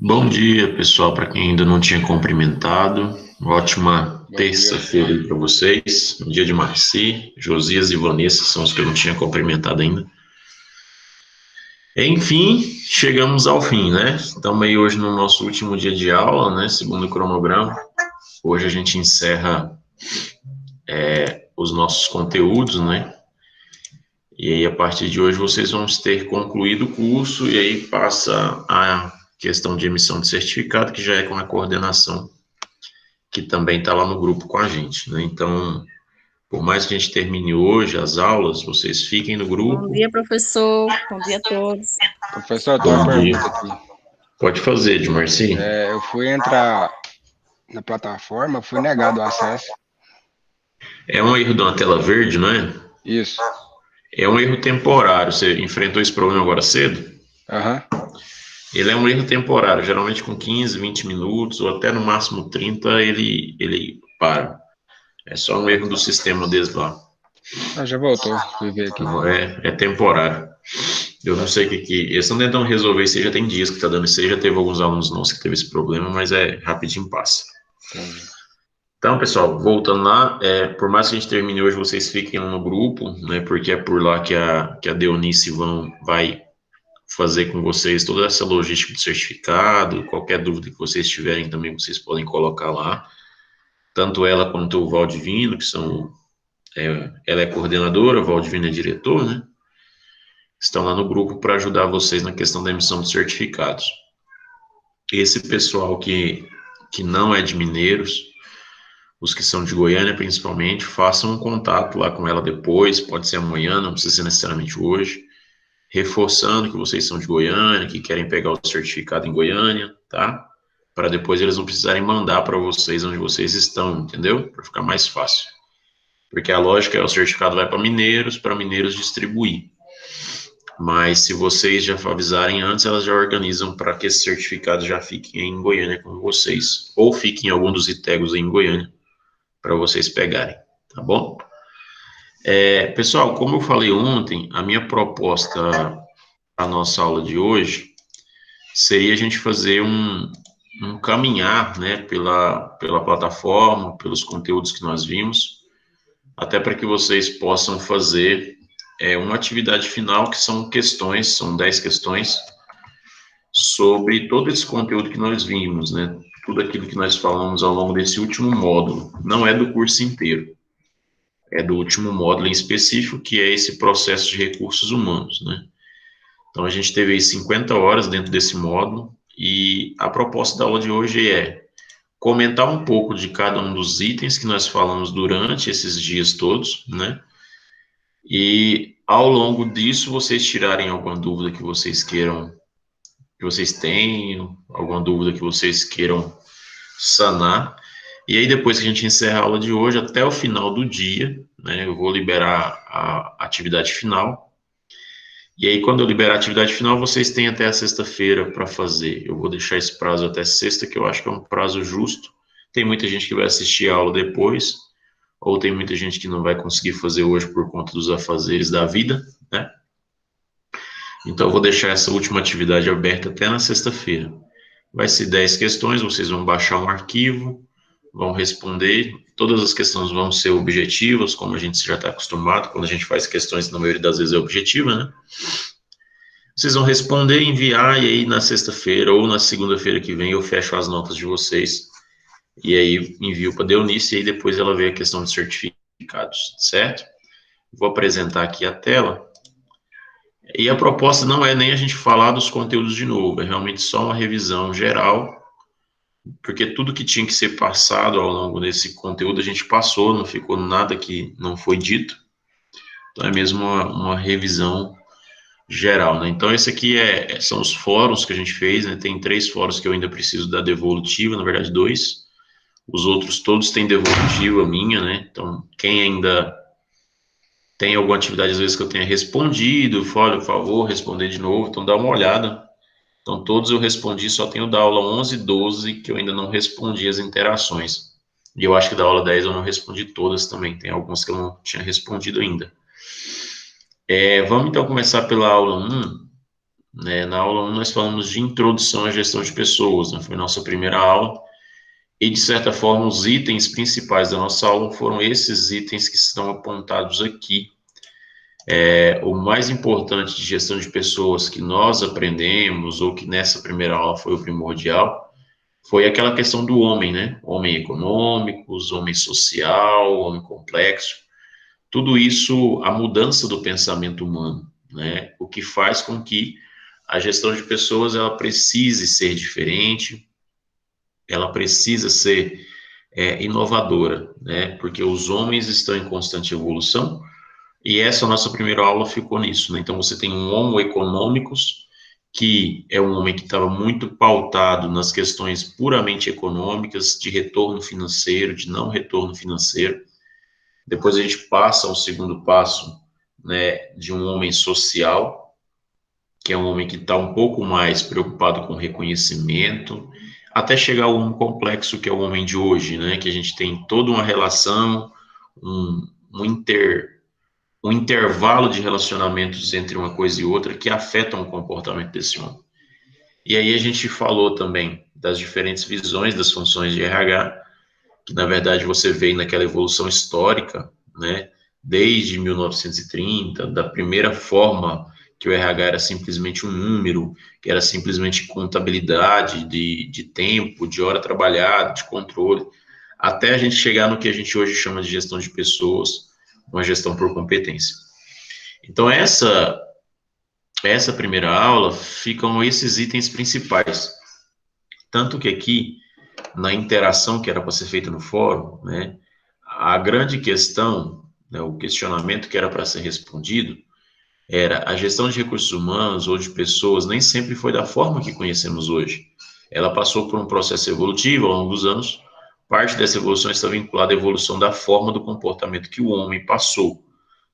Bom dia, pessoal, para quem ainda não tinha cumprimentado. Ótima Bom dia. terça-feira aí para vocês. Um dia de Marci, Josias e Vanessa são os que eu não tinha cumprimentado ainda. Enfim, chegamos ao fim, né? Estamos aí hoje no nosso último dia de aula, né? Segundo o cronograma. Hoje a gente encerra os nossos conteúdos, né? E aí, a partir de hoje, vocês vão ter concluído o curso e aí passa a questão de emissão de certificado, que já é com a coordenação que também está lá no grupo com a gente, né? Então, por mais que a gente termine hoje as aulas, vocês fiquem no Bom grupo. dia, professor. Bom dia a todos. Professor, eu tenho uma Bom dia. pergunta aqui. Pode fazer, de Marci. Eu fui entrar na plataforma, fui negado o acesso. É um erro de uma tela verde, não é? Isso. É um erro temporário. Você enfrentou esse problema agora cedo? Aham. Ele é um erro temporário, geralmente com 15, 20 minutos ou até no máximo 30 ele para. É só um erro do sistema deles lá. Ah, já voltou. Fui ver aqui. Então, é temporário. Eu não sei o que. Eles estão tentando resolver isso aí, já tem dias que está dando isso aí, já teve alguns alunos nossos que teve esse problema, mas é rapidinho passa. Entendi. Então, pessoal, voltando lá, por mais que a gente termine hoje, vocês fiquem lá no grupo, né? Porque é por lá que a Deonice vai fazer com vocês toda essa logística do certificado. Qualquer dúvida que vocês tiverem também, vocês podem colocar lá. Tanto ela quanto o Valdivino, ela é coordenadora, o Valdivino é diretor, né? Estão lá no grupo para ajudar vocês na questão da emissão de certificados. Esse pessoal que não é de Mineiros, os que são de Goiânia principalmente, façam um contato lá com ela depois, pode ser amanhã, não precisa ser necessariamente hoje, reforçando que vocês são de Goiânia, que querem pegar o certificado em Goiânia, tá? Para depois eles não precisarem mandar para vocês onde vocês estão, entendeu? Para ficar mais fácil. Porque a lógica é o certificado vai para Mineiros distribuir. Mas se vocês já avisarem antes, elas já organizam para que esses certificados já fiquem em Goiânia com vocês. Ou fiquem em algum dos ITEGos em Goiânia, para vocês pegarem, tá bom? Pessoal, como eu falei ontem, a minha proposta para a nossa aula de hoje seria a gente fazer um caminhar, né, pela plataforma, pelos conteúdos que nós vimos, até para que vocês possam fazer uma atividade final, que são questões, são 10 questões, sobre todo esse conteúdo que nós vimos, né? Tudo aquilo que nós falamos ao longo desse último módulo. Não é do curso inteiro, é do último módulo em específico, que é esse processo de recursos humanos, né? Então, a gente teve aí 50 horas dentro desse módulo, e a proposta da aula de hoje é comentar um pouco de cada um dos itens que nós falamos durante esses dias todos, né? E ao longo disso, vocês tirarem alguma dúvida que vocês queiram, que vocês tenham, alguma dúvida que vocês queiram sanar. E aí, depois que a gente encerra a aula de hoje, até o final do dia, né, eu vou liberar a atividade final. E aí, quando eu liberar a atividade final, vocês têm até a sexta-feira para fazer. Eu vou deixar esse prazo até sexta, que eu acho que é um prazo justo. Tem muita gente que vai assistir a aula depois, ou tem muita gente que não vai conseguir fazer hoje por conta dos afazeres da vida, né? Então, eu vou deixar essa última atividade aberta até na sexta-feira. Vai ser 10 questões, vocês vão baixar um arquivo, vão responder. Todas as questões vão ser objetivas, como a gente já está acostumado, quando a gente faz questões, na maioria das vezes é objetiva, né? Vocês vão responder, enviar, e aí na sexta-feira ou na segunda-feira que vem eu fecho as notas de vocês, e aí envio para a Deunice, e aí depois ela vê a questão de certificados, certo? Vou apresentar aqui a tela. E a proposta não é nem a gente falar dos conteúdos de novo, é realmente só uma revisão geral, porque tudo que tinha que ser passado ao longo desse conteúdo a gente passou, não ficou nada que não foi dito. Então é mesmo uma revisão geral, né? Então esse aqui são os fóruns que a gente fez, né? Tem 3 fóruns que eu ainda preciso da devolutiva, na verdade 2. Os outros todos têm devolutiva minha, né? Então quem ainda tem alguma atividade às vezes que eu tenha respondido, fala, por favor, responder de novo, então dá uma olhada. Então, todos eu respondi, só tenho da aula 11 e 12 que eu ainda não respondi as interações. E eu acho que da aula 10 eu não respondi todas também, tem algumas que eu não tinha respondido ainda. Vamos então começar pela aula 1. né? Na aula 1 nós falamos de introdução à gestão de pessoas, né? Foi nossa primeira aula. E, de certa forma, os itens principais da nossa aula foram esses itens que estão apontados aqui. O mais importante de gestão de pessoas que nós aprendemos, ou que nessa primeira aula foi o primordial, foi aquela questão do homem, né? Homem econômico, homem social, homem complexo. Tudo isso, a mudança do pensamento humano, né? O que faz com que a gestão de pessoas, ela precise ser diferente, ela precisa ser inovadora, né? Porque os homens estão em constante evolução, e essa nossa primeira aula ficou nisso, né? Então, você tem um Homo economicus, que é um homem que estava muito pautado nas questões puramente econômicas, de retorno financeiro, de não retorno financeiro. Depois a gente passa ao segundo passo, né, de um homem social, que é um homem que está um pouco mais preocupado com reconhecimento, até chegar ao homem complexo, que é o homem de hoje, né, que a gente tem toda uma relação, um, um um intervalo de relacionamentos entre uma coisa e outra que afetam o comportamento desse homem. E aí a gente falou também das diferentes visões das funções de RH, que na verdade você vê naquela evolução histórica, né, desde 1930, da primeira forma que o RH era simplesmente um número, que era simplesmente contabilidade de tempo, de hora trabalhada, de controle, até a gente chegar no que a gente hoje chama de gestão de pessoas, uma gestão por competência. Então, essa primeira aula ficam esses itens principais. Tanto que aqui, na interação que era para ser feita no fórum, né, a grande questão, né, o questionamento que era para ser respondido, era a gestão de recursos humanos ou de pessoas nem sempre foi da forma que conhecemos hoje. Ela passou por um processo evolutivo ao longo dos anos. Parte dessa evolução está vinculada à evolução da forma do comportamento que o homem passou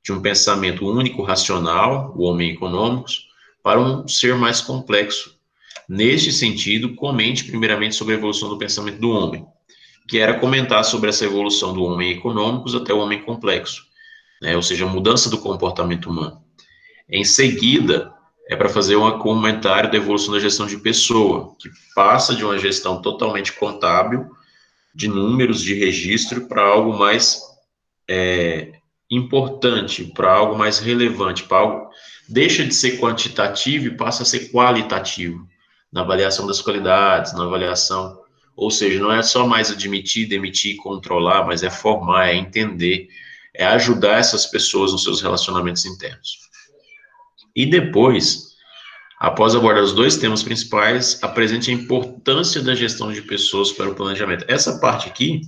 de um pensamento único, racional, o homem econômico, para um ser mais complexo. Neste sentido, comente primeiramente sobre a evolução do pensamento do homem, que era comentar sobre essa evolução do homem econômico até o homem complexo, né? Ou seja, a mudança do comportamento humano. Em seguida, é para fazer um comentário da evolução da gestão de pessoa, que passa de uma gestão totalmente contábil, de números, de registro, para algo mais importante, para algo mais relevante, para algo deixa de ser quantitativo e passa a ser qualitativo na avaliação das qualidades, na avaliação, ou seja, não é só mais admitir, demitir, controlar, mas é formar, é entender, é ajudar essas pessoas nos seus relacionamentos internos. E depois, após abordar os dois temas principais, apresente a importância da gestão de pessoas para o planejamento. Essa parte aqui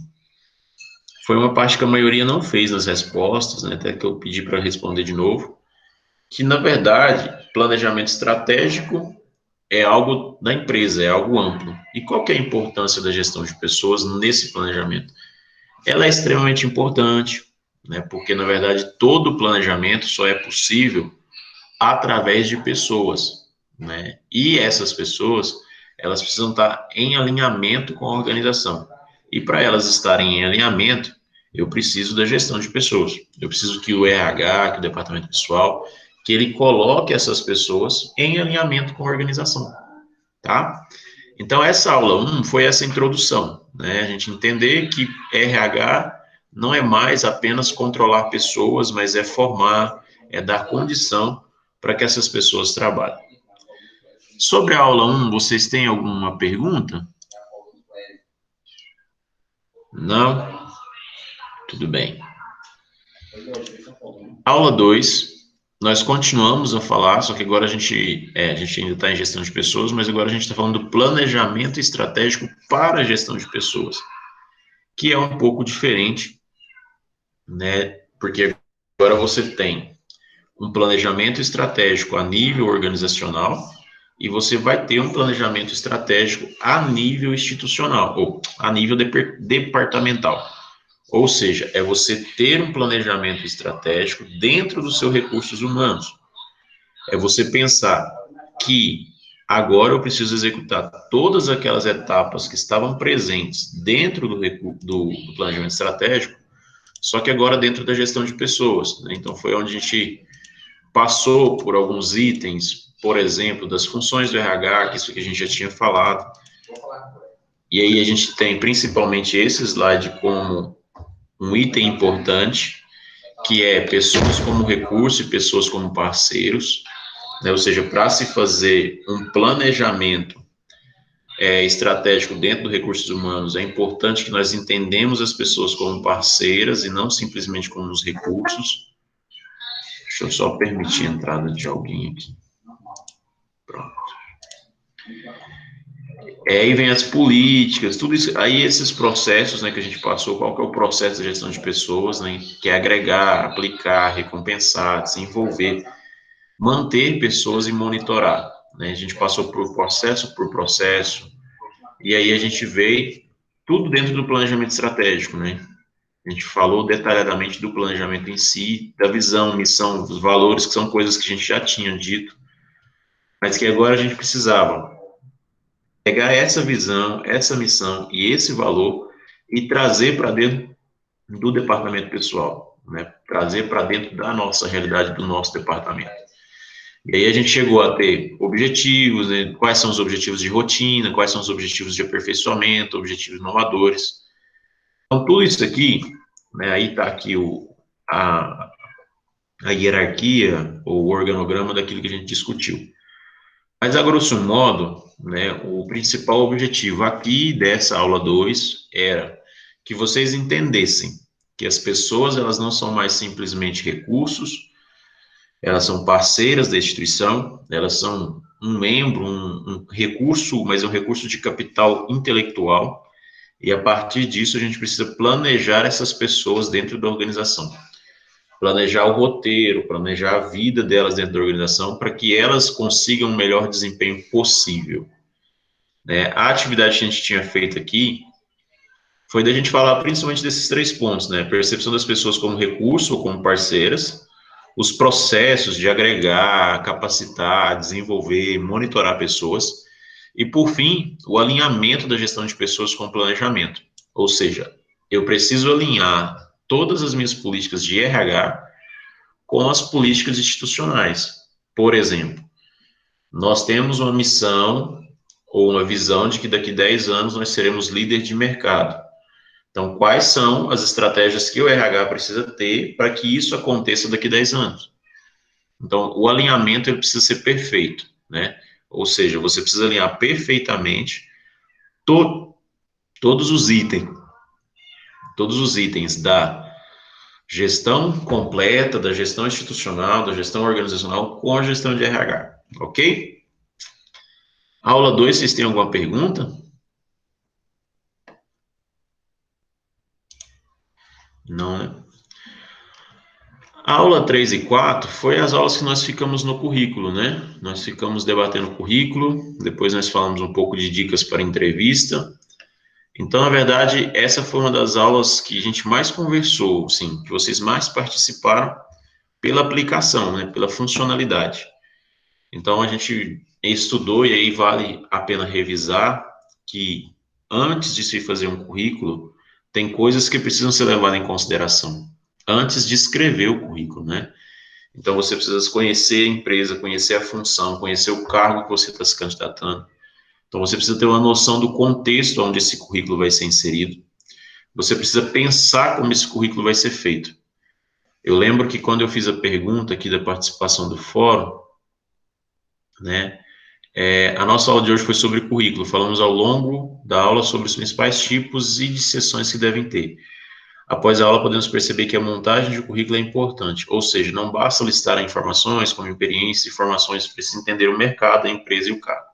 foi uma parte que a maioria não fez nas respostas, né, até que eu pedi para responder de novo, que, na verdade, planejamento estratégico é algo da empresa, é algo amplo. E qual que é a importância da gestão de pessoas nesse planejamento? Ela é extremamente importante, né, porque, na verdade, todo planejamento só é possível através de pessoas, né? E essas pessoas, elas precisam estar em alinhamento com a organização. E para elas estarem em alinhamento, eu preciso da gestão de pessoas. Eu preciso que o RH, que o departamento pessoal, que ele coloque essas pessoas em alinhamento com a organização, tá? Então, essa aula 1 foi essa introdução, né? A gente entender que RH não é mais apenas controlar pessoas, mas é formar, é dar condição para que essas pessoas trabalhem. Sobre a aula 1, vocês têm alguma pergunta? Não? Tudo bem. Aula 2, nós continuamos a falar, só que agora a gente ainda está em gestão de pessoas, mas agora a gente está falando do planejamento estratégico para a gestão de pessoas, que é um pouco diferente, né? Porque agora você tem um planejamento estratégico a nível organizacional e você vai ter um planejamento estratégico a nível institucional, ou a nível departamental. Ou seja, é você ter um planejamento estratégico dentro dos seus recursos humanos. É você pensar que agora eu preciso executar todas aquelas etapas que estavam presentes dentro do planejamento estratégico, só que agora dentro da gestão de pessoas, né? Então, foi onde a gente passou por alguns itens, por exemplo, das funções do RH, que isso que a gente já tinha falado. E aí a gente tem principalmente esse slide como um item importante, que é pessoas como recurso e pessoas como parceiros, né? Ou seja, para se fazer um planejamento estratégico dentro do recursos humanos, é importante que nós entendemos as pessoas como parceiras e não simplesmente como os recursos. Deixa eu só permitir a entrada de alguém aqui. Pronto. Aí vem as políticas, tudo isso. Aí esses processos, né, que a gente passou, qual que é o processo de gestão de pessoas, né, que é agregar, aplicar, recompensar, desenvolver, manter pessoas e monitorar, né? A gente passou por processo, e aí a gente veio tudo dentro do planejamento estratégico, né? A gente falou detalhadamente do planejamento em si, da visão, missão, dos valores, que são coisas que a gente já tinha dito, mas que agora a gente precisava pegar essa visão, essa missão e esse valor e trazer para dentro do departamento pessoal, né? Trazer para dentro da nossa realidade, do nosso departamento. E aí a gente chegou a ter objetivos, né? Quais são os objetivos de rotina, quais são os objetivos de aperfeiçoamento, objetivos inovadores. Então, tudo isso aqui, né? Aí está aqui a hierarquia ou o organograma daquilo que a gente discutiu. Mas, a grosso modo, né, o principal objetivo aqui dessa aula 2 era que vocês entendessem que as pessoas, elas não são mais simplesmente recursos, elas são parceiras da instituição, elas são um membro, um recurso, mas é um recurso de capital intelectual, e a partir disso a gente precisa planejar essas pessoas dentro da organização. Planejar o roteiro, planejar a vida delas dentro da organização para que elas consigam o melhor desempenho possível. Né? A atividade que a gente tinha feito aqui foi da gente falar principalmente desses 3 pontos, né? Percepção das pessoas como recurso ou como parceiras, os processos de agregar, capacitar, desenvolver, monitorar pessoas, e, por fim, o alinhamento da gestão de pessoas com o planejamento. Ou seja, eu preciso alinhar todas as minhas políticas de RH com as políticas institucionais. Por exemplo, nós temos uma missão ou uma visão de que daqui a 10 anos nós seremos líder de mercado. Então, quais são as estratégias que o RH precisa ter para que isso aconteça daqui a 10 anos? Então, o alinhamento ele precisa ser perfeito, né? Ou seja, você precisa alinhar perfeitamente todos os itens da gestão completa, da gestão institucional, da gestão organizacional com a gestão de RH, ok? Aula 2, vocês têm alguma pergunta? Não, né? A aula 3 e 4 foi as aulas que nós ficamos no currículo, né? Nós ficamos debatendo o currículo, depois nós falamos um pouco de dicas para entrevista. Então, na verdade, essa foi uma das aulas que a gente mais conversou, sim, que vocês mais participaram pela aplicação, né? Pela funcionalidade. Então, a gente estudou, e aí vale a pena revisar, que antes de se fazer um currículo, tem coisas que precisam ser levadas em consideração, antes de escrever o currículo, né? Então, você precisa conhecer a empresa, conhecer a função, conhecer o cargo que você está se candidatando. Então, você precisa ter uma noção do contexto onde esse currículo vai ser inserido. Você precisa pensar como esse currículo vai ser feito. Eu lembro que quando eu fiz a pergunta aqui da participação do fórum, né, a nossa aula de hoje foi sobre currículo. Falamos ao longo da aula sobre os principais tipos e de sessões que devem ter. Após a aula, podemos perceber que a montagem de currículo é importante, ou seja, não basta listar informações como experiência e informações, precisa entender o mercado, a empresa e o cargo.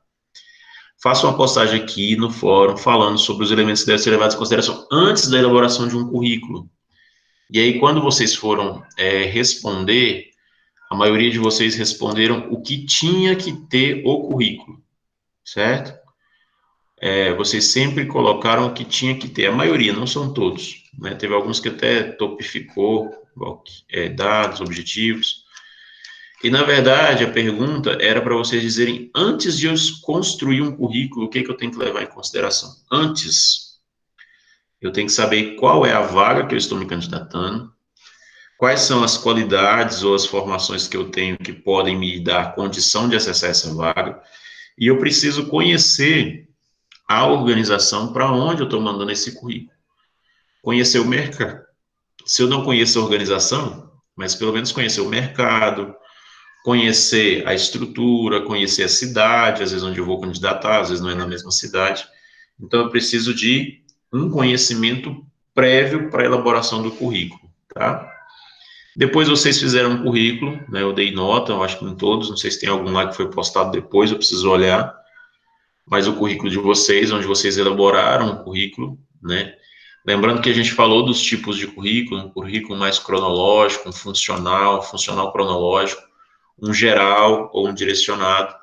Faça uma postagem aqui no fórum falando sobre os elementos que devem ser levados em consideração antes da elaboração de um currículo. E aí, quando vocês foram responder, a maioria de vocês responderam o que tinha que ter o currículo, certo? Vocês sempre colocaram o que tinha que ter, a maioria, não são todos, né? Teve alguns que até topificou, dados, objetivos. E, na verdade, a pergunta era para vocês dizerem, antes de eu construir um currículo, o que eu tenho que levar em consideração? Antes, eu tenho que saber qual é a vaga que eu estou me candidatando, quais são as qualidades ou as formações que eu tenho que podem me dar condição de acessar essa vaga, e eu preciso conhecer a organização para onde eu estou mandando esse currículo, conhecer o mercado. Se eu não conheço a organização, mas pelo menos conhecer o mercado, conhecer a estrutura, conhecer a cidade, às vezes onde eu vou candidatar, às vezes não é na mesma cidade. Então, eu preciso de um conhecimento prévio para a elaboração do currículo, tá? Depois vocês fizeram um currículo, né? Eu dei nota, eu acho que em todos, não sei se tem algum lá que foi postado depois, eu preciso olhar, mas o currículo de vocês, onde vocês elaboraram o currículo, né? Lembrando que a gente falou dos tipos de currículo, um currículo mais cronológico, um funcional, funcional cronológico, um geral ou um direcionado.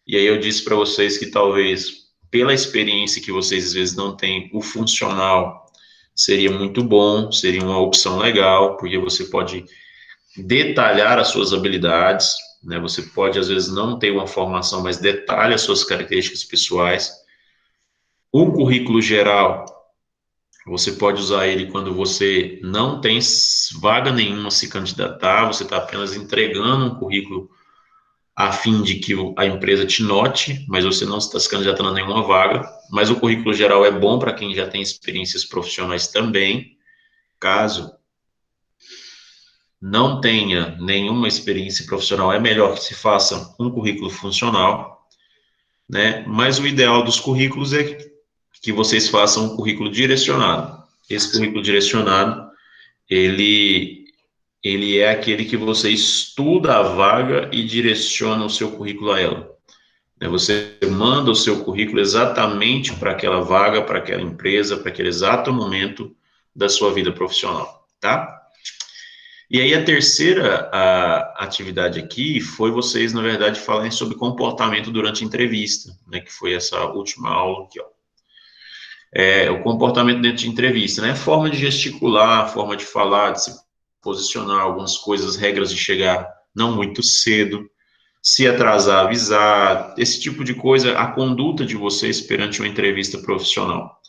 E aí eu disse para vocês que talvez, pela experiência que vocês às vezes não têm, o funcional seria muito bom, seria uma opção legal, porque você pode detalhar as suas habilidades, né? Você pode às vezes não ter uma formação, mas detalha as suas características pessoais. O currículo geral, você pode usar ele quando você não tem vaga nenhuma a se candidatar, você está apenas entregando um currículo a fim de que a empresa te note, mas você não está se candidatando a nenhuma vaga. Mas o currículo geral é bom para quem já tem experiências profissionais também. Caso não tenha nenhuma experiência profissional, é melhor que se faça um currículo funcional, né? Mas o ideal dos currículos é que vocês façam um currículo direcionado. Esse currículo direcionado, ele ele é aquele que você estuda a vaga e direciona o seu currículo a ela. Você manda o seu currículo exatamente para aquela vaga, para aquela empresa, para aquele exato momento da sua vida profissional, tá? E aí a terceira atividade aqui foi vocês, na verdade, falarem sobre comportamento durante a entrevista, né, que foi essa última aula aqui, ó. O comportamento dentro de entrevista, né? Forma de gesticular, forma de falar, de se posicionar, algumas coisas, regras de chegar não muito cedo, se atrasar, avisar, esse tipo de coisa, a conduta de vocês perante uma entrevista profissional.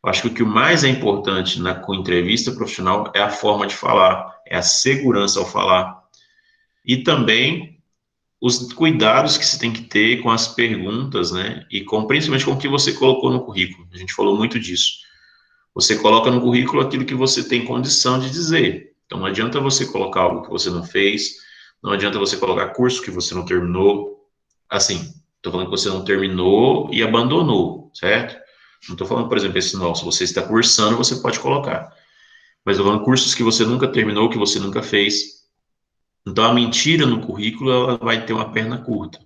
Eu acho que o que mais é importante na entrevista profissional é a forma de falar, é a segurança ao falar. E também os cuidados que se tem que ter com as perguntas, né? E principalmente com o que você colocou no currículo. A gente falou muito disso. Você coloca no currículo aquilo que você tem condição de dizer. Então, não adianta você colocar algo que você não fez, não adianta você colocar curso que você não terminou. Assim, estou falando que você não terminou e abandonou, certo? Não estou falando, por exemplo, esse não, se você está cursando, você pode colocar. Mas estou falando cursos que você nunca terminou, que você nunca fez. Então, a mentira no currículo, ela vai ter uma perna curta.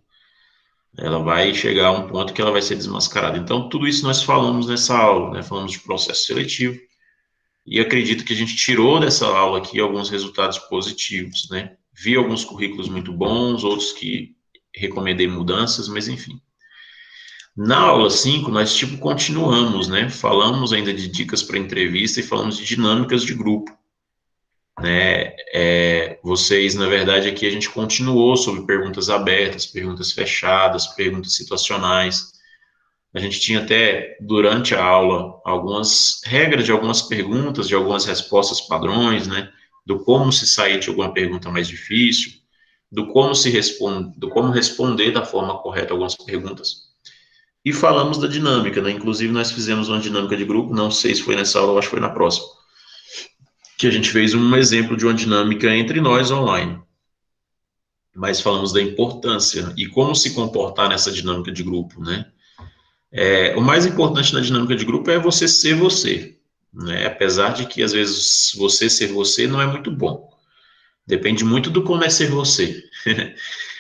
Ela vai chegar a um ponto que ela vai ser desmascarada. Então, tudo isso nós falamos nessa aula, né? Falamos de processo seletivo. E acredito que a gente tirou dessa aula aqui alguns resultados positivos, né? Vi alguns currículos muito bons, outros que recomendei mudanças, mas enfim. Na aula 5, nós tipo continuamos, né? Falamos ainda de dicas para entrevista e falamos de dinâmicas de grupo, né? Vocês, na verdade, aqui a gente continuou sobre perguntas abertas, perguntas fechadas, perguntas situacionais. A gente tinha até, durante a aula, algumas regras de algumas perguntas, de algumas respostas padrões, né? Do como se sair de alguma pergunta mais difícil, do como se responde, do como responder da forma correta algumas perguntas. E falamos da dinâmica, né? Inclusive, nós fizemos uma dinâmica de grupo, não sei se foi nessa aula, acho que foi na próxima, que a gente fez um exemplo de uma dinâmica entre nós online. Mas falamos da importância e como se comportar nessa dinâmica de grupo, né? O mais importante na dinâmica de grupo é você ser você, né? Apesar de que, às vezes, você ser você não é muito bom. Depende muito do como é ser você.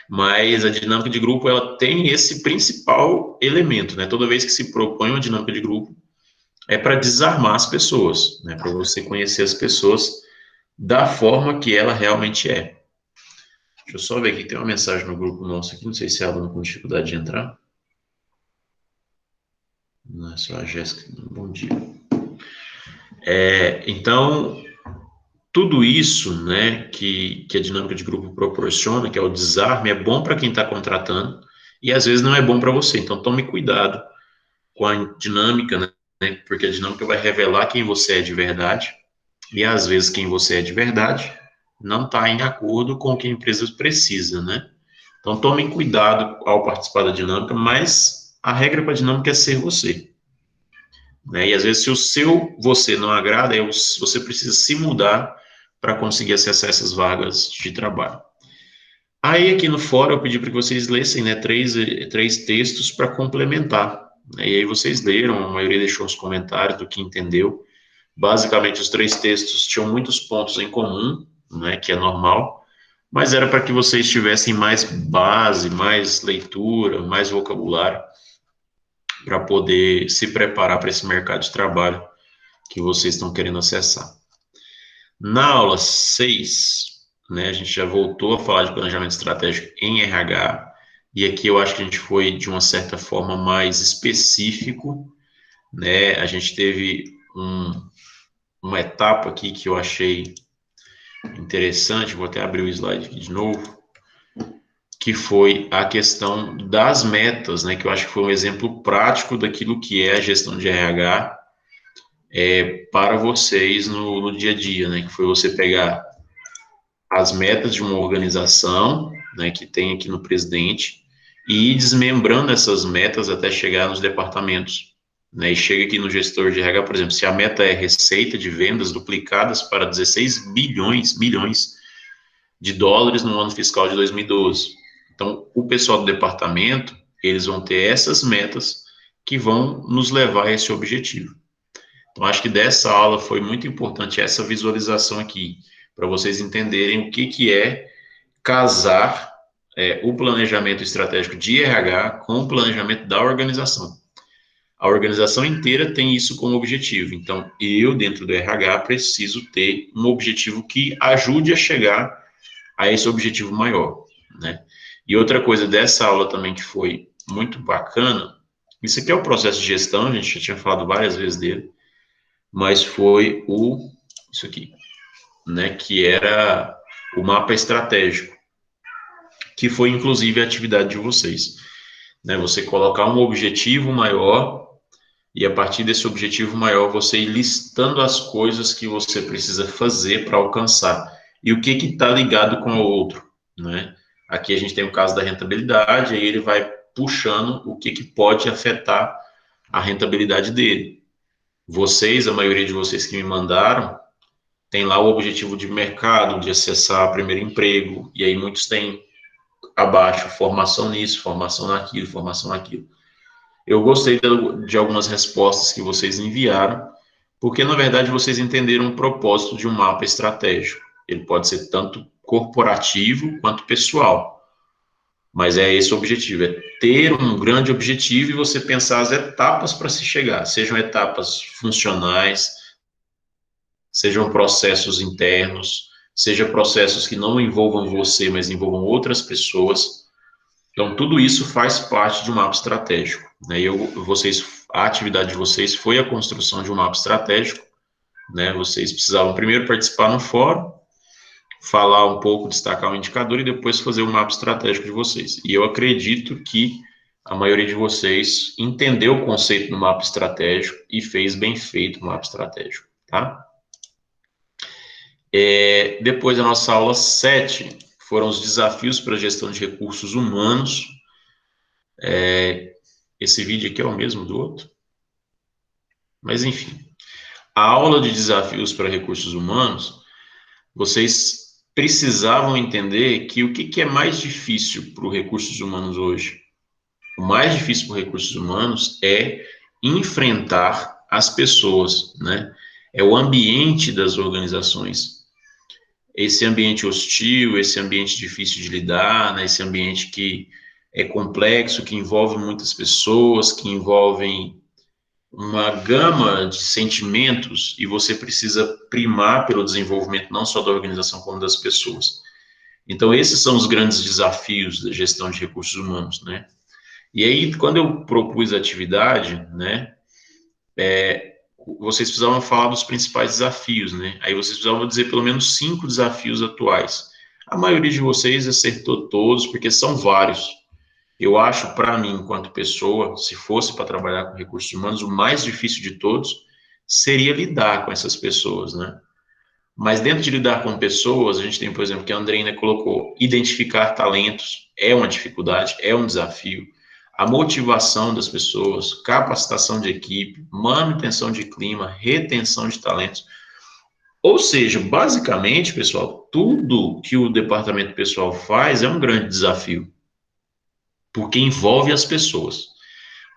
Mas a dinâmica de grupo, ela tem esse principal elemento, né? Toda vez que se propõe uma dinâmica de grupo, é para desarmar as pessoas, né? Para você conhecer as pessoas da forma que ela realmente é. Deixa eu só ver aqui, tem uma mensagem no grupo nosso aqui, não sei se é aluno com dificuldade de entrar. Não é só a Jéssica, bom dia. Então, tudo isso, né, que a dinâmica de grupo proporciona, que é o desarme, é bom para quem está contratando e às vezes não é bom para você. Então, tome cuidado com a dinâmica, né, porque a dinâmica vai revelar quem você é de verdade e às vezes quem você é de verdade não está em acordo com o que a empresa precisa, né? Então, tomem cuidado ao participar da dinâmica, mas a regra para a dinâmica é ser você, né? E às vezes, se o seu você não agrada, você precisa se mudar para conseguir acessar essas vagas de trabalho. Aí, aqui no fórum, eu pedi para que vocês lessem, né, três textos para complementar, né? E aí vocês leram, a maioria deixou os comentários do que entendeu. Basicamente, os três textos tinham muitos pontos em comum, né, que é normal, mas era para que vocês tivessem mais base, mais leitura, mais vocabulário, para poder se preparar para esse mercado de trabalho que vocês estão querendo acessar. Na aula 6, né, a gente já voltou a falar de planejamento estratégico em RH, e aqui eu acho que a gente foi, de uma certa forma, mais específico, né, a gente teve uma etapa aqui que eu achei interessante, vou até abrir o slide aqui de novo, que foi a questão das metas, né, que eu acho que foi um exemplo prático daquilo que é a gestão de RH para vocês no dia a dia, né, que foi você pegar as metas de uma organização, né, que tem aqui no presidente, e ir desmembrando essas metas até chegar nos departamentos, né, e chega aqui no gestor de RH, por exemplo, se a meta é receita de vendas duplicadas para 16 milhões de dólares no ano fiscal de 2012. Então, o pessoal do departamento, eles vão ter essas metas que vão nos levar a esse objetivo. Então, acho que dessa aula foi muito importante essa visualização aqui, para vocês entenderem o que é casar o planejamento estratégico de RH com o planejamento da organização. A organização inteira tem isso como objetivo. Então, eu, dentro do RH, preciso ter um objetivo que ajude a chegar a esse objetivo maior, né? E outra coisa dessa aula também que foi muito bacana, isso aqui é o processo de gestão, a gente já tinha falado várias vezes dele, mas foi isso aqui, né, que era o mapa estratégico, que foi inclusive a atividade de vocês, né, você colocar um objetivo maior e a partir desse objetivo maior você ir listando as coisas que você precisa fazer para alcançar e o que está ligado com o outro, né? Aqui a gente tem o caso da rentabilidade, aí ele vai puxando o que pode afetar a rentabilidade dele. Vocês, a maioria de vocês que me mandaram, tem lá o objetivo de mercado, de acessar primeiro emprego, e aí muitos têm abaixo formação nisso, formação naquilo, formação naquilo. Eu gostei de algumas respostas que vocês enviaram, porque na verdade vocês entenderam o propósito de um mapa estratégico. Ele pode ser tanto corporativo quanto pessoal, mas é esse o objetivo, é ter um grande objetivo e você pensar as etapas para se chegar, sejam etapas funcionais, sejam processos internos, sejam processos que não envolvam você, mas envolvam outras pessoas. Então, tudo isso faz parte de um mapa estratégico, né? A atividade de vocês foi a construção de um mapa estratégico, né? Vocês precisavam primeiro participar no fórum, falar um pouco, destacar um indicador e depois fazer o mapa estratégico de vocês. E eu acredito que a maioria de vocês entendeu o conceito do mapa estratégico e fez bem feito o mapa estratégico, tá? Depois da nossa aula 7, foram os desafios para a gestão de recursos humanos. Esse vídeo aqui é o mesmo do outro. Mas, enfim. A aula de desafios para recursos humanos, vocês precisavam entender que o que é mais difícil para os recursos humanos hoje? O mais difícil para os recursos humanos é enfrentar as pessoas, né? É o ambiente das organizações. Esse ambiente hostil, esse ambiente difícil de lidar, né? Esse ambiente que é complexo, que envolve muitas pessoas, que envolvem uma gama de sentimentos e você precisa primar pelo desenvolvimento não só da organização, como das pessoas. Então, esses são os grandes desafios da gestão de recursos humanos, né? E aí, quando eu propus a atividade, né, vocês precisavam falar dos principais desafios, né? Aí vocês precisavam dizer pelo menos 5 desafios atuais. A maioria de vocês acertou todos, porque são vários. Eu acho, para mim, enquanto pessoa, se fosse para trabalhar com recursos humanos, o mais difícil de todos seria lidar com essas pessoas, né? Mas dentro de lidar com pessoas, a gente tem, por exemplo, que a Andreina colocou, identificar talentos é uma dificuldade, é um desafio. A motivação das pessoas, capacitação de equipe, manutenção de clima, retenção de talentos. Ou seja, basicamente, pessoal, tudo que o departamento pessoal faz é um grande desafio, porque envolve as pessoas.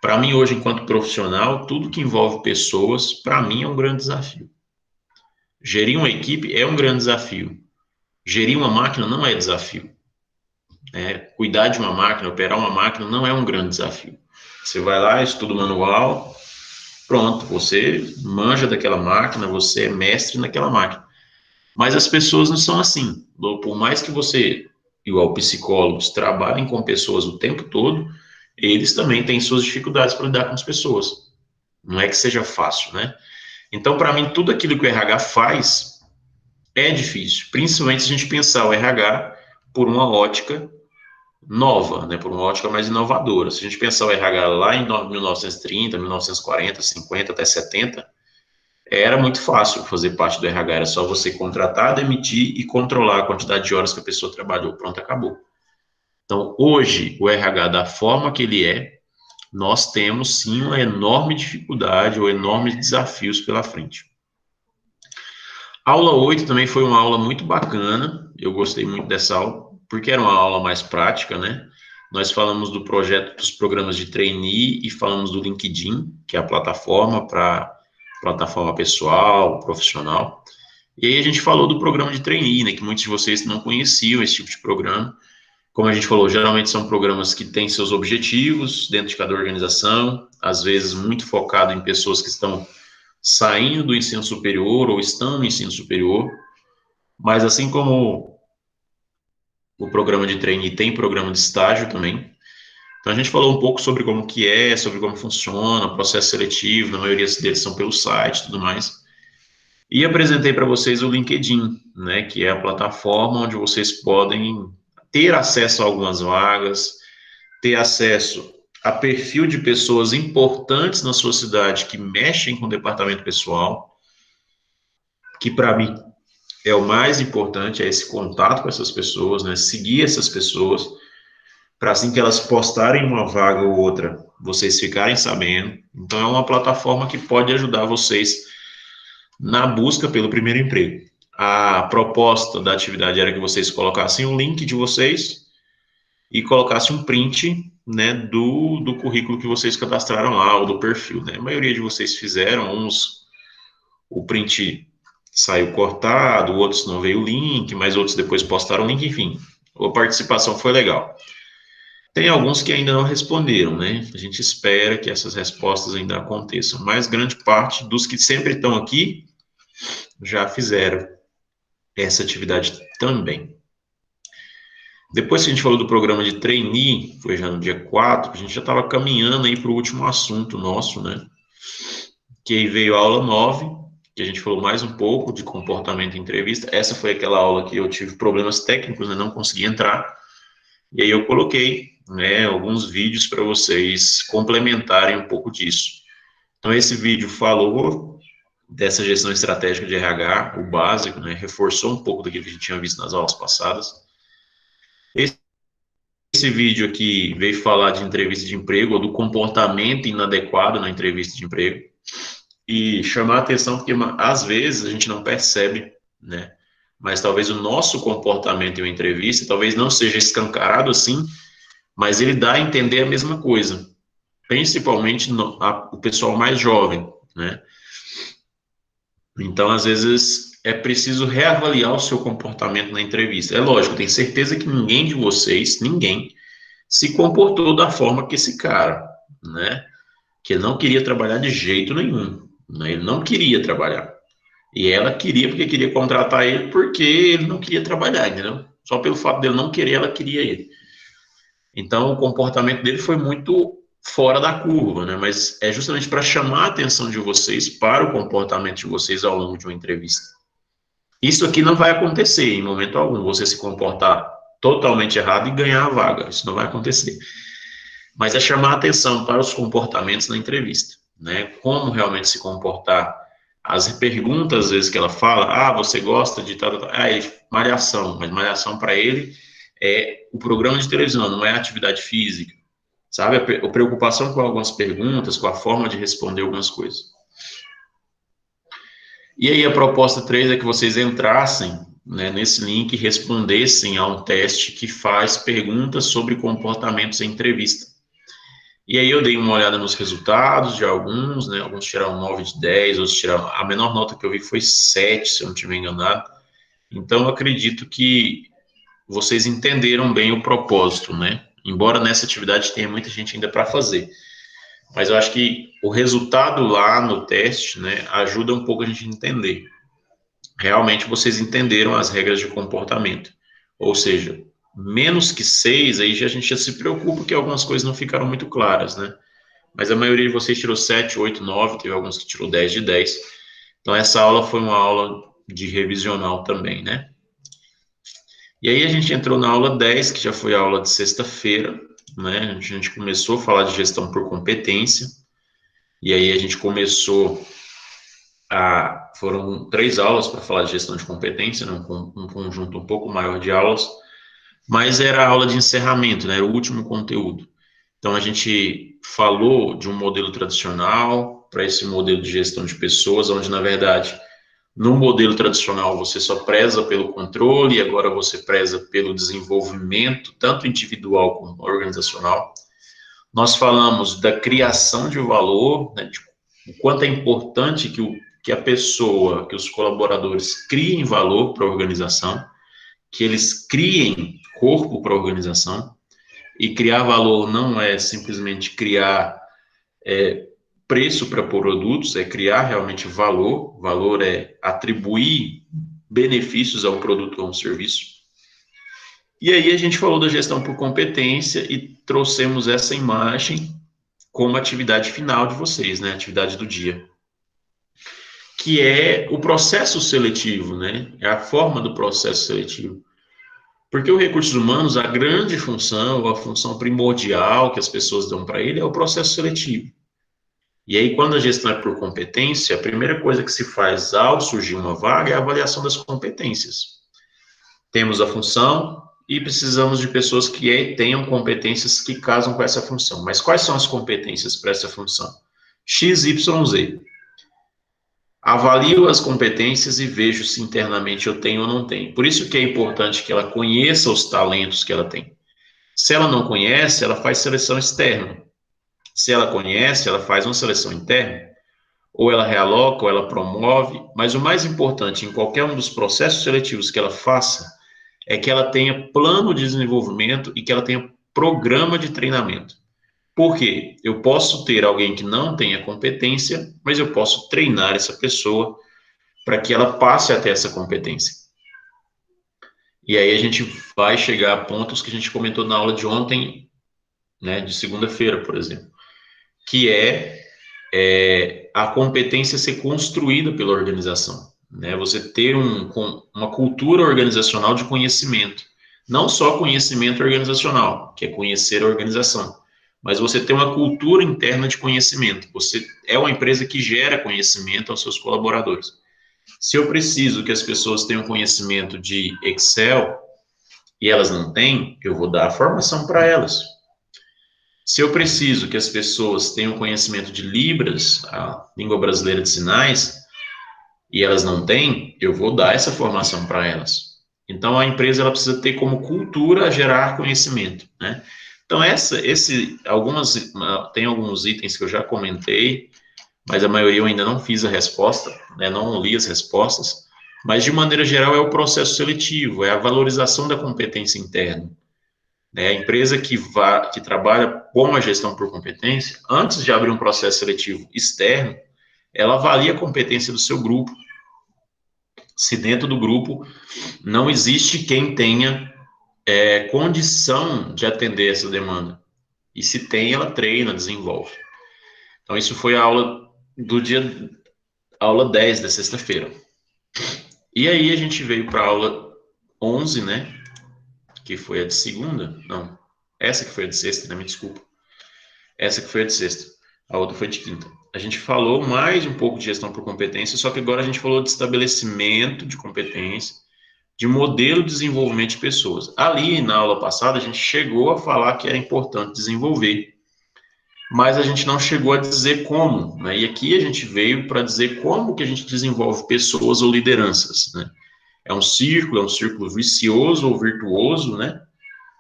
Para mim, hoje, enquanto profissional, tudo que envolve pessoas, para mim, é um grande desafio. Gerir uma equipe é um grande desafio. Gerir uma máquina não é desafio. Cuidar de uma máquina, operar uma máquina não é um grande desafio. Você vai lá, estuda o manual, pronto, você manja daquela máquina, você é mestre naquela máquina. Mas as pessoas não são assim. Por mais que você, igual psicólogos, trabalhem com pessoas o tempo todo, eles também têm suas dificuldades para lidar com as pessoas. Não é que seja fácil, né? Então, para mim, tudo aquilo que o RH faz é difícil, principalmente se a gente pensar o RH por uma ótica nova, né, por uma ótica mais inovadora. Se a gente pensar o RH lá em 1930, 1940, 50 até 70, era muito fácil fazer parte do RH, era só você contratar, demitir e controlar a quantidade de horas que a pessoa trabalhou, pronto, acabou. Então, hoje, o RH, da forma que ele é, nós temos sim uma enorme dificuldade ou enormes desafios pela frente. A aula 8 também foi uma aula muito bacana, eu gostei muito dessa aula, porque era uma aula mais prática, né? Nós falamos do projeto dos programas de trainee e falamos do LinkedIn, que é a plataforma para plataforma pessoal, profissional. E aí a gente falou do programa de trainee, né, que muitos de vocês não conheciam esse tipo de programa. Como a gente falou, geralmente são programas que têm seus objetivos dentro de cada organização, às vezes muito focado em pessoas que estão saindo do ensino superior ou estão no ensino superior, mas assim como o programa de trainee tem programa de estágio também. Então a gente falou um pouco sobre como que é, sobre como funciona, o processo seletivo, na maioria deles são pelo site e tudo mais. E apresentei para vocês o LinkedIn, né, que é a plataforma onde vocês podem ter acesso a algumas vagas, ter acesso a perfil de pessoas importantes na sua cidade que mexem com o departamento pessoal, que para mim é o mais importante, é esse contato com essas pessoas, né, seguir essas pessoas, para assim que elas postarem uma vaga ou outra, vocês ficarem sabendo. Então é uma plataforma que pode ajudar vocês na busca pelo primeiro emprego. A proposta da atividade era que vocês colocassem o link de vocês e colocassem um print, né, do currículo que vocês cadastraram lá, ou do perfil, né? A maioria de vocês fizeram, uns o print saiu cortado, outros não veio o link, mas outros depois postaram o link, enfim, a participação foi legal. Tem alguns que ainda não responderam, né? A gente espera que essas respostas ainda aconteçam, mas grande parte dos que sempre estão aqui já fizeram essa atividade também. Depois que a gente falou do programa de trainee, foi já no dia 4, a gente já estava caminhando aí para o último assunto nosso, né? Que aí veio a aula 9, que a gente falou mais um pouco de comportamento em entrevista. Essa foi aquela aula que eu tive problemas técnicos, né? Não consegui entrar. E aí eu coloquei, né, alguns vídeos para vocês complementarem um pouco disso. Então, esse vídeo falou dessa gestão estratégica de RH, o básico, né, reforçou um pouco daquilo que a gente tinha visto nas aulas passadas. Esse vídeo aqui veio falar de entrevista de emprego, ou do comportamento inadequado na entrevista de emprego, e chamar a atenção porque, às vezes, a gente não percebe, né, mas talvez o nosso comportamento em uma entrevista, talvez não seja escancarado assim, mas ele dá a entender a mesma coisa, principalmente o pessoal mais jovem, né? Então, às vezes, é preciso reavaliar o seu comportamento na entrevista. É lógico, tenho certeza que ninguém de vocês, ninguém, se comportou da forma que esse cara, né? Que não queria trabalhar de jeito nenhum, né? Ele não queria trabalhar. E ela queria porque queria contratar ele porque ele não queria trabalhar, entendeu? Só pelo fato dele não querer, ela queria ele. Então, o comportamento dele foi muito fora da curva, né? Mas é justamente para chamar a atenção de vocês para o comportamento de vocês ao longo de uma entrevista. Isso aqui não vai acontecer em momento algum, você se comportar totalmente errado e ganhar a vaga. Isso não vai acontecer. Mas é chamar a atenção para os comportamentos na entrevista, né? Como realmente se comportar as perguntas, às vezes, que ela fala, você gosta de tal, tal, tal. Malhação, mas malhação para ele é o programa de televisão, não é atividade física, sabe? A preocupação com algumas perguntas, com a forma de responder algumas coisas. E aí a proposta 3 é que vocês entrassem, né, nesse link e respondessem a um teste que faz perguntas sobre comportamentos em entrevista. E aí eu dei uma olhada nos resultados de alguns, né? Alguns tiraram 9 de 10, outros tiraram... A menor nota que eu vi foi 7, se eu não estiver enganado. Então, eu acredito que vocês entenderam bem o propósito, né? Embora nessa atividade tenha muita gente ainda para fazer. Mas eu acho que o resultado lá no teste, né, ajuda um pouco a gente a entender. Realmente vocês entenderam as regras de comportamento. Ou seja, menos que 6, aí a gente já se preocupa que algumas coisas não ficaram muito claras, né? Mas a maioria de vocês tirou 7, 8, 9, teve alguns que tirou 10 de 10. Então, essa aula foi uma aula de revisional também, né? E aí, a gente entrou na aula 10, que já foi a aula de sexta-feira, né? A gente começou a falar de gestão por competência. E aí, a gente começou a... Foram 3 aulas para falar de gestão de competência, né? Um conjunto um pouco maior de aulas. Mas era a aula de encerramento, né? Era o último conteúdo. Então, a gente falou de um modelo tradicional para esse modelo de gestão de pessoas, onde, na verdade, no modelo tradicional você só preza pelo controle, e agora você preza pelo desenvolvimento, tanto individual como organizacional. Nós falamos da criação de valor, né, de o quanto é importante que a pessoa, que os colaboradores criem valor para a organização, que eles criem corpo para a organização. E criar valor não é simplesmente criar preço para produtos, é criar realmente valor. Valor é atribuir benefícios a um produto ou a um serviço. E aí a gente falou da gestão por competência e trouxemos essa imagem como atividade final de vocês, né? Atividade do dia. Que é o processo seletivo, né? É a forma do processo seletivo. Porque o recursos humanos, a grande função, a função primordial que as pessoas dão para ele é o processo seletivo. E aí, quando a gestão é por competência, a primeira coisa que se faz ao surgir uma vaga é a avaliação das competências. Temos a função e precisamos de pessoas que tenham competências que casam com essa função. Mas quais são as competências para essa função? X, Y, Z. Avalio as competências e vejo se internamente eu tenho ou não tenho. Por isso que é importante que ela conheça os talentos que ela tem. Se ela não conhece, ela faz seleção externa. Se ela conhece, ela faz uma seleção interna. Ou ela realoca, ou ela promove. Mas o mais importante em qualquer um dos processos seletivos que ela faça é que ela tenha plano de desenvolvimento e que ela tenha programa de treinamento. Por quê? Eu posso ter alguém que não tenha competência, mas eu posso treinar essa pessoa para que ela passe a ter essa competência. E aí a gente vai chegar a pontos que a gente comentou na aula de ontem, né, de segunda-feira, por exemplo, que é a competência ser construída pela organização, né? Você ter uma cultura organizacional de conhecimento, não só conhecimento organizacional, que é conhecer a organização, mas você ter uma cultura interna de conhecimento. Você é uma empresa que gera conhecimento aos seus colaboradores. Se eu preciso que as pessoas tenham conhecimento de Excel e elas não têm, eu vou dar a formação para elas. Se eu preciso que as pessoas tenham conhecimento de Libras, a língua brasileira de sinais, e elas não têm, eu vou dar essa formação para elas. Então, a empresa ela precisa ter como cultura gerar conhecimento, né? Então, tem alguns itens que eu já comentei, mas a maioria eu ainda não fiz a resposta, né? Não li as respostas, mas de maneira geral é o processo seletivo, é a valorização da competência interna. Né? A empresa que trabalha com a gestão por competência, antes de abrir um processo seletivo externo, ela avalia a competência do seu grupo. Se dentro do grupo não existe quem tenha condição de atender essa demanda. E se tem, ela treina, desenvolve. Então, isso foi a aula do dia, aula 10 da sexta-feira. E aí a gente veio para a aula 11, né? Que foi a de segunda. Não, essa que foi a de sexta, né? Me desculpa. Essa que foi a de sexta. A outra foi de quinta. A gente falou mais um pouco de gestão por competência, só que agora a gente falou de estabelecimento de competência, de modelo de desenvolvimento de pessoas. Ali, na aula passada, a gente chegou a falar que era importante desenvolver, mas a gente não chegou a dizer como, né? E aqui a gente veio para dizer como que a gente desenvolve pessoas ou lideranças, né? É um círculo vicioso ou virtuoso, né?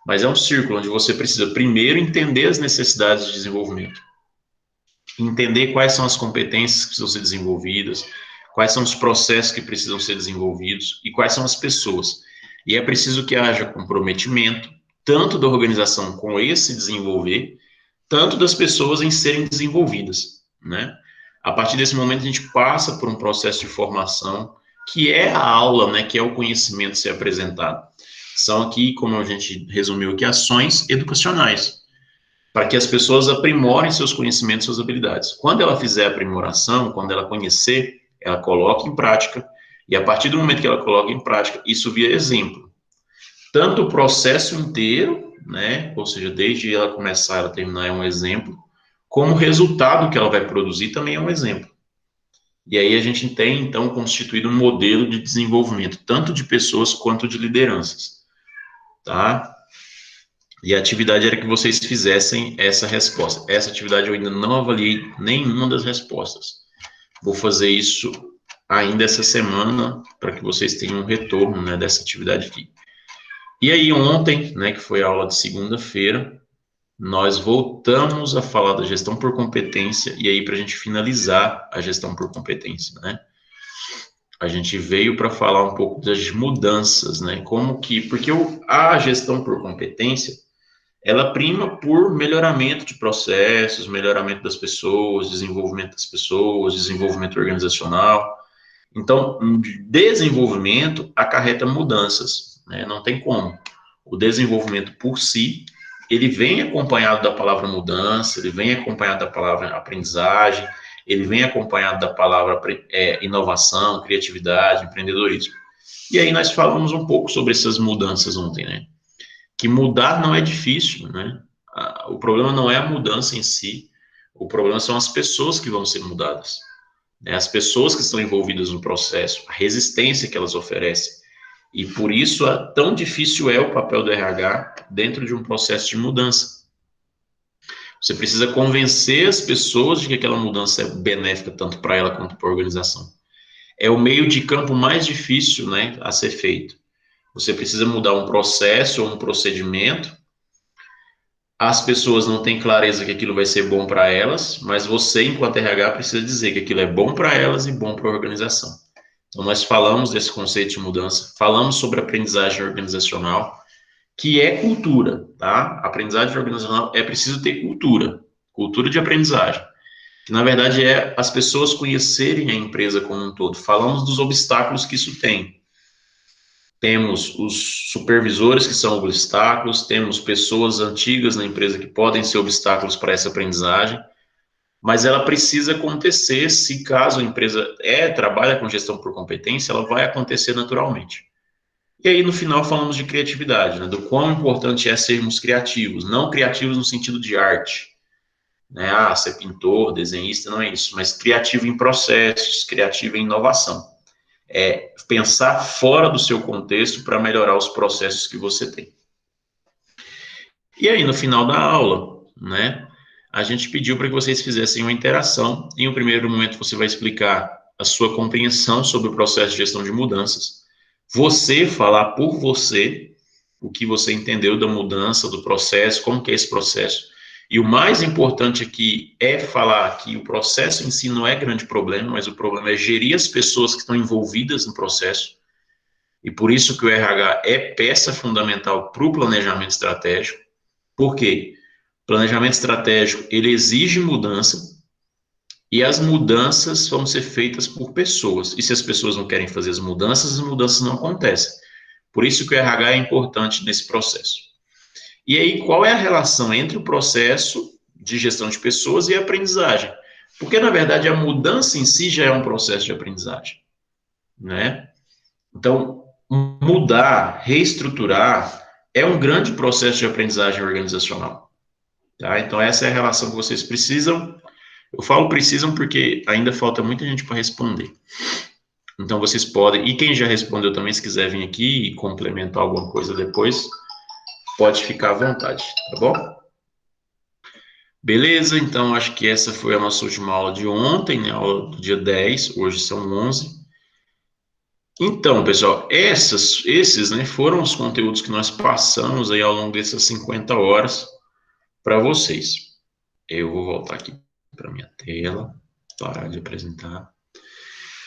Mas é um círculo onde você precisa primeiro entender as necessidades de desenvolvimento, entender quais são as competências que precisam ser desenvolvidas, quais são os processos que precisam ser desenvolvidos e quais são as pessoas. E é preciso que haja comprometimento, tanto da organização com esse desenvolver, tanto das pessoas em serem desenvolvidas, né? A partir desse momento, a gente passa por um processo de formação, que é a aula, né, que é o conhecimento ser apresentado. São aqui, como a gente resumiu aqui, ações educacionais, para que as pessoas aprimorem seus conhecimentos, suas habilidades. Quando ela fizer a aprimoração, quando ela conhecer, ela coloca em prática, e a partir do momento que ela coloca em prática, isso vira exemplo. Tanto o processo inteiro, né, ou seja, desde ela começar, ela terminar é um exemplo, como o resultado que ela vai produzir também é um exemplo. E aí a gente tem, então, constituído um modelo de desenvolvimento, tanto de pessoas quanto de lideranças, tá? E a atividade era que vocês fizessem essa resposta. Essa atividade eu ainda não avaliei nenhuma das respostas. Vou fazer isso ainda essa semana, para que vocês tenham um retorno, né, dessa atividade aqui. E aí ontem, né, que foi a aula de segunda-feira, nós voltamos a falar da gestão por competência, e aí para a gente finalizar a gestão por competência, né? A gente veio para falar um pouco das mudanças, né? Como que, porque a gestão por competência, ela prima por melhoramento de processos, melhoramento das pessoas, desenvolvimento organizacional. Então, desenvolvimento acarreta mudanças, né? Não tem como. O desenvolvimento por si, ele vem acompanhado da palavra mudança, ele vem acompanhado da palavra aprendizagem, ele vem acompanhado da palavra inovação, criatividade, empreendedorismo. E aí nós falamos um pouco sobre essas mudanças ontem, né? Que mudar não é difícil, né? O problema não é a mudança em si, o problema são as pessoas que vão ser mudadas, né? As pessoas que estão envolvidas no processo, a resistência que elas oferecem. E por isso, tão difícil é o papel do RH dentro de um processo de mudança. Você precisa convencer as pessoas de que aquela mudança é benéfica tanto para ela quanto para a organização. É o meio de campo mais difícil, né, a ser feito. Você precisa mudar um processo ou um procedimento. As pessoas não têm clareza que aquilo vai ser bom para elas, mas você, enquanto RH, precisa dizer que aquilo é bom para elas e bom para a organização. Então, nós falamos desse conceito de mudança, falamos sobre aprendizagem organizacional, que é cultura, tá? Aprendizagem organizacional é preciso ter cultura, cultura de aprendizagem, que na verdade é as pessoas conhecerem a empresa como um todo. Falamos dos obstáculos que isso tem. Temos os supervisores que são obstáculos, temos pessoas antigas na empresa que podem ser obstáculos para essa aprendizagem, mas ela precisa acontecer se caso a empresa trabalha com gestão por competência, ela vai acontecer naturalmente. E aí, no final, falamos de criatividade, né, do quão importante é sermos criativos, não criativos no sentido de arte, né, ser pintor, desenhista, não é isso, mas criativo em processos, criativo em inovação. É pensar fora do seu contexto para melhorar os processos que você tem. E aí, no final da aula, né, a gente pediu para que vocês fizessem uma interação. Em um primeiro momento, você vai explicar a sua compreensão sobre o processo de gestão de mudanças. Você falar por você o que você entendeu da mudança, do processo, como que é esse processo. E o mais importante aqui é falar que o processo em si não é grande problema, mas o problema é gerir as pessoas que estão envolvidas no processo. E por isso que o RH é peça fundamental para o planejamento estratégico. Por quê? Planejamento estratégico, ele exige mudança, e as mudanças vão ser feitas por pessoas. E se as pessoas não querem fazer as mudanças não acontecem. Por isso que o RH é importante nesse processo. E aí, qual é a relação entre o processo de gestão de pessoas e a aprendizagem? Porque, na verdade, a mudança em si já é um processo de aprendizagem, né? Então, mudar, reestruturar, é um grande processo de aprendizagem organizacional. Tá? Então, essa é a relação que vocês precisam Eu falo precisam porque ainda falta muita gente para responder. Então, vocês podem, e quem já respondeu também, se quiser vir aqui e complementar alguma coisa depois, pode ficar à vontade, tá bom? Beleza, então acho que essa foi a nossa última aula de ontem, né? Aula do dia 10, hoje são 11. Então, pessoal, esses, né, foram os conteúdos que nós passamos aí ao longo dessas 50 horas para vocês. Eu vou voltar aqui para minha tela, parar de apresentar.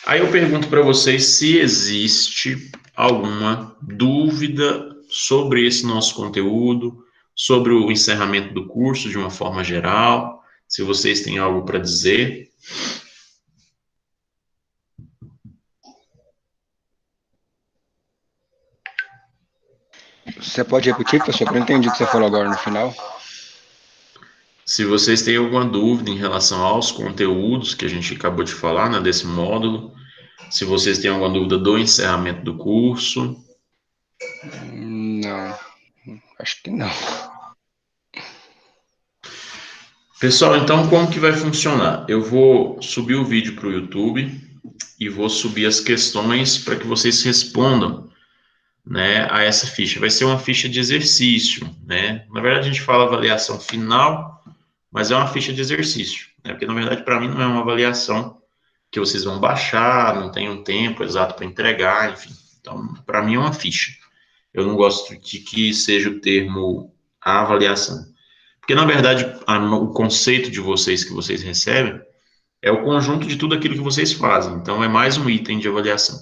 Aí eu pergunto para vocês se existe alguma dúvida sobre esse nosso conteúdo, sobre o encerramento do curso de uma forma geral, se vocês têm algo para dizer. Você pode repetir, professor? Que eu não entendi o que você falou agora no final. Se vocês têm alguma dúvida em relação aos conteúdos que a gente acabou de falar, né, desse módulo, se vocês têm alguma dúvida do encerramento do curso. Não, acho que não. Pessoal, então como que vai funcionar? Eu vou subir o vídeo para o YouTube e vou subir as questões para que vocês respondam, né, a essa ficha. Vai ser uma ficha de exercício, né? Na verdade, a gente fala avaliação final, mas é uma ficha de exercício, né? Porque, na verdade, para mim não é uma avaliação que vocês vão baixar, não tem um tempo exato para entregar, enfim. Então, para mim é uma ficha. Eu não gosto de que seja o termo a avaliação. Porque, na verdade, o conceito de vocês que vocês recebem é o conjunto de tudo aquilo que vocês fazem. Então, é mais um item de avaliação.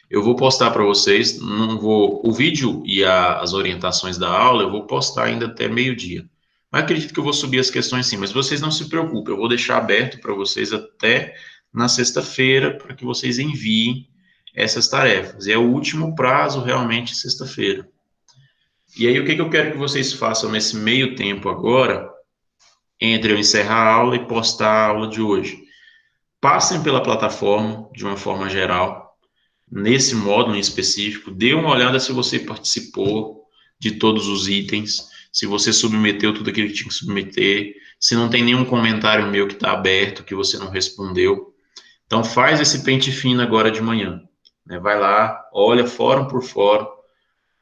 Eu vou postar para vocês, não vou, o vídeo e as orientações da aula eu vou postar ainda até meio-dia. Mas acredito que eu vou subir as questões sim, mas vocês não se preocupem, eu vou deixar aberto para vocês até na sexta-feira, para que vocês enviem essas tarefas. E é o último prazo realmente sexta-feira. E aí o que eu quero que vocês façam nesse meio tempo agora, entre eu encerrar a aula e postar a aula de hoje? Passem pela plataforma de uma forma geral, nesse módulo em específico, dê uma olhada se você participou de todos os itens, se você submeteu tudo aquilo que tinha que submeter, se não tem nenhum comentário meu que está aberto, que você não respondeu. Então, faz esse pente fino agora de manhã, né? Vai lá, olha fórum por fórum,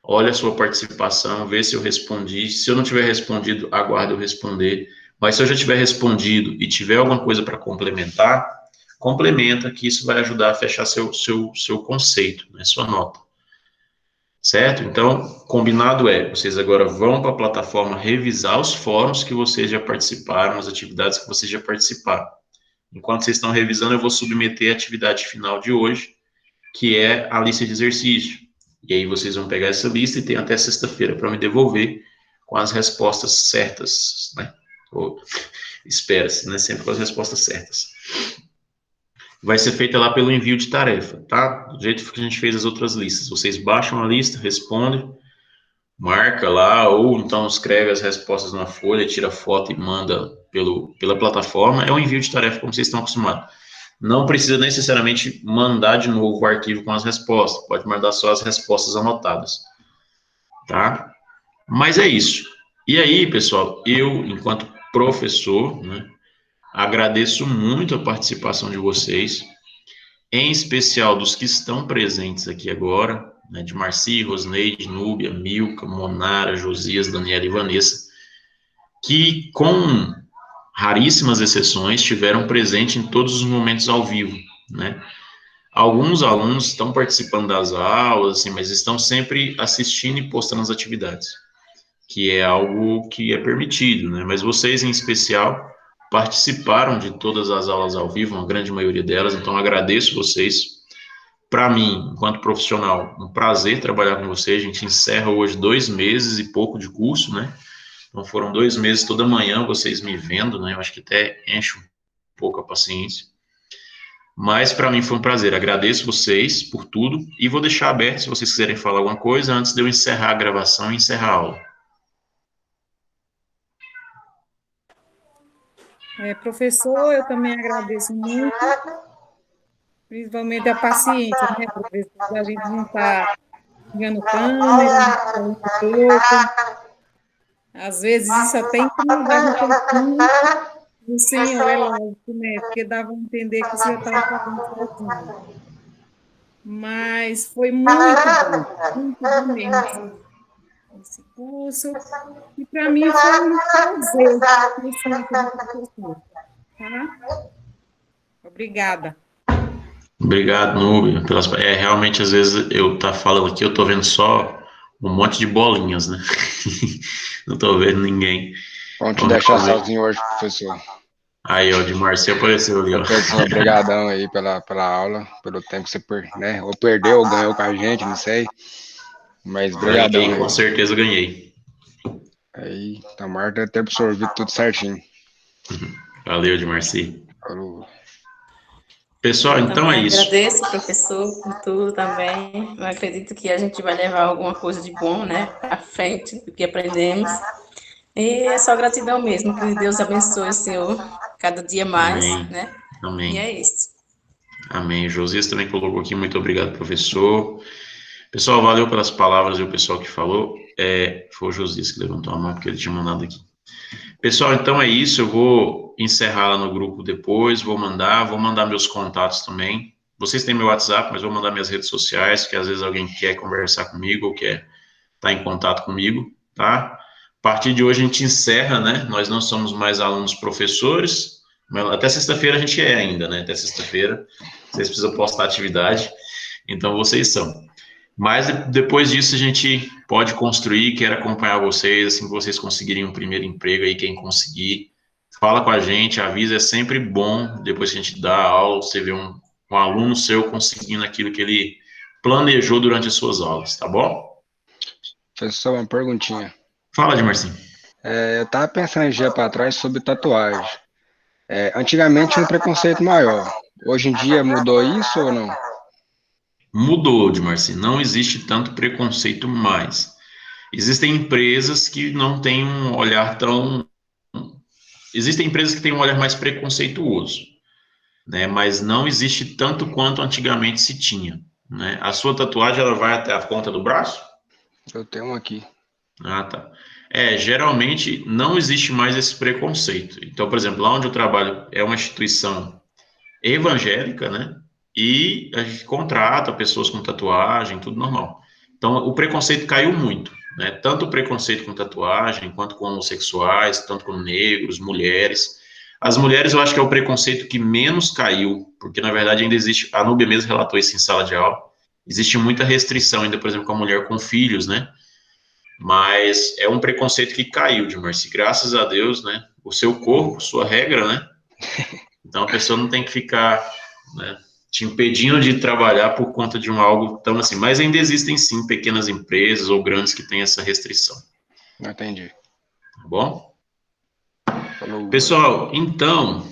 olha a sua participação, vê se eu respondi. Se eu não tiver respondido, aguardo eu responder. Mas se eu já tiver respondido e tiver alguma coisa para complementar, complementa, que isso vai ajudar a fechar seu conceito, né, sua nota. Certo? Então, combinado é, vocês agora vão para a plataforma revisar os fóruns que vocês já participaram, as atividades que vocês já participaram. Enquanto vocês estão revisando, eu vou submeter a atividade final de hoje, que é a lista de exercício. E aí vocês vão pegar essa lista e tem até sexta-feira para me devolver com as respostas certas, né? Ou espera-se, né? Sempre com as respostas certas. Vai ser feita lá pelo envio de tarefa, tá? Do jeito que a gente fez as outras listas. Vocês baixam a lista, respondem, marca lá, ou então escreve as respostas na folha, tira foto e manda pela plataforma. É um envio de tarefa como vocês estão acostumados. Não precisa necessariamente mandar de novo o arquivo com as respostas. Pode mandar só as respostas anotadas, tá? Mas é isso. E aí, pessoal, eu, enquanto professor, né, agradeço muito a participação de vocês, em especial dos que estão presentes aqui agora, né, de Marci, Rosneide, Núbia, Milka, Monara, Josias, Daniela e Vanessa, que com raríssimas exceções estiveram presentes em todos os momentos ao vivo, né? Alguns alunos estão participando das aulas, assim, mas estão sempre assistindo e postando as atividades, que é algo que é permitido, né? Mas vocês, em especial, participaram de todas as aulas ao vivo, uma grande maioria delas, então agradeço vocês. Para mim, enquanto profissional, um prazer trabalhar com vocês. A gente encerra hoje 2 meses e pouco de curso, né? Então foram 2 meses toda manhã vocês me vendo, né? Eu acho que até enche um pouco a paciência. Mas para mim foi um prazer. Agradeço vocês por tudo e vou deixar aberto se vocês quiserem falar alguma coisa antes de eu encerrar a gravação e encerrar a aula. Professor, eu também agradeço muito, principalmente a paciência, né, professor? A gente não está ligando câmera, falando pouco. Às vezes isso até incomodava um pouquinho, do Senhor, é lógico, né? Porque dava a entender que o Senhor estava fazendo sozinho. Mas foi muito bom mesmo esse curso. E para mim foi um prazer ter sido como professor, tá? Obrigada. Obrigado, Nubia, pelas. Realmente, às vezes eu tá falando aqui, eu tô vendo só um monte de bolinhas, né? Não tô vendo ninguém. Vamos te Então, deixar realmente. sozinho hoje, professor. Aí, ó, de Marcia apareceu ali, ó. Professor, obrigadão aí pela aula, pelo tempo que você né? Ou perdeu ou ganhou com a gente, não sei. Mas brigadão Ganhei, aí. com certeza ganhei. Aí, tomara ter absorvido tudo certinho. Valeu, de Marci. Falou. Pessoal, Eu então é também isso. agradeço, professor, por tudo também. Eu acredito que a gente vai levar alguma coisa de bom, né, à frente do que aprendemos. E é só gratidão mesmo, que Deus abençoe o senhor cada dia mais, Amém. né? E Amém. é isso. Amém. Josias também colocou aqui, muito obrigado, professor. Pessoal, valeu pelas palavras e o pessoal que falou. Foi o Josias que levantou a mão, porque ele tinha mandado aqui. Pessoal, então é isso. Eu vou encerrar lá no grupo depois, vou mandar meus contatos também. Vocês têm meu WhatsApp, mas vou mandar minhas redes sociais, que às vezes alguém quer conversar comigo ou quer estar em contato comigo, tá? A partir de hoje a gente encerra, né? Nós não somos mais alunos professores, mas até sexta-feira a gente é ainda, né? Até sexta-feira vocês precisam postar atividade, então vocês são. Mas depois disso a gente pode construir, quero acompanhar vocês, assim que vocês conseguirem um primeiro emprego aí, quem conseguir, fala com a gente, avisa, é sempre bom, depois que a gente dá a aula, você vê um aluno seu conseguindo aquilo que ele planejou durante as suas aulas, tá bom? Professor, uma perguntinha. Fala, de Marcinho. Eu tava pensando um dia para trás sobre tatuagem. Antigamente tinha um preconceito maior. Hoje em dia mudou isso ou não? Mudou, de Marcinho, não existe tanto preconceito mais. Existem empresas que não têm um olhar tão... Existem empresas que têm um olhar mais preconceituoso, né? Mas não existe tanto quanto antigamente se tinha, né? A sua tatuagem, ela vai até a ponta do braço? Eu tenho um aqui. Ah, tá. Geralmente não existe mais esse preconceito. Então, por exemplo, lá onde eu trabalho é uma instituição evangélica, né? E a gente contrata pessoas com tatuagem, tudo normal. Então, o preconceito caiu muito, né? Tanto o preconceito com tatuagem, quanto com homossexuais, tanto com negros, mulheres. As mulheres, eu acho que é o preconceito que menos caiu, porque, na verdade, ainda existe... A Núbia mesmo relatou isso em sala de aula. Existe muita restrição ainda, por exemplo, com a mulher com filhos, né? Mas é um preconceito que caiu, Dilmarci, graças a Deus, né? O seu corpo, sua regra, né? Então a pessoa não tem que ficar, né, te impedindo de trabalhar por conta de algo tão assim. Mas ainda existem sim pequenas empresas ou grandes que têm essa restrição. Não entendi. Tá bom? Falou. Pessoal, então,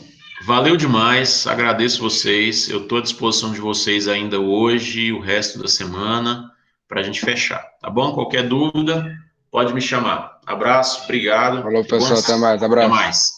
valeu demais, agradeço vocês. Eu estou à disposição de vocês ainda hoje e o resto da semana para a gente fechar, tá bom? Qualquer dúvida, pode me chamar. Abraço, obrigado. Falou, professor. Até mais. Até Abraço. mais.